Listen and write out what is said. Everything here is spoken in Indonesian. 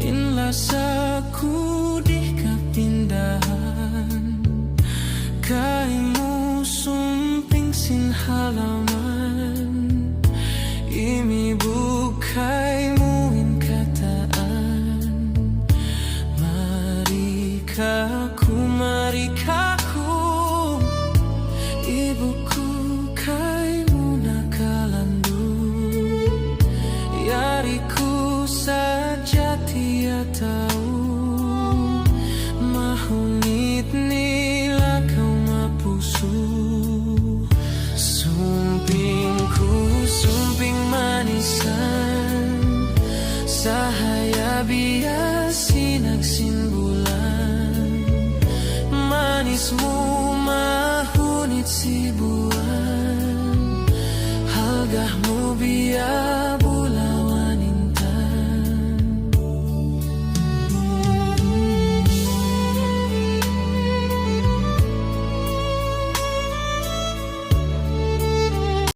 Inlasaku di kapindahan kaimu sumping sin halaman imi bukaimu in kataan marikaku ibuku kaimu nakalandu yariku saja tia tahu mahunit nila kau mapusu sumping manisan sahaya biasi nagsin bulan manismu mahunit si bulan halgahmu biasa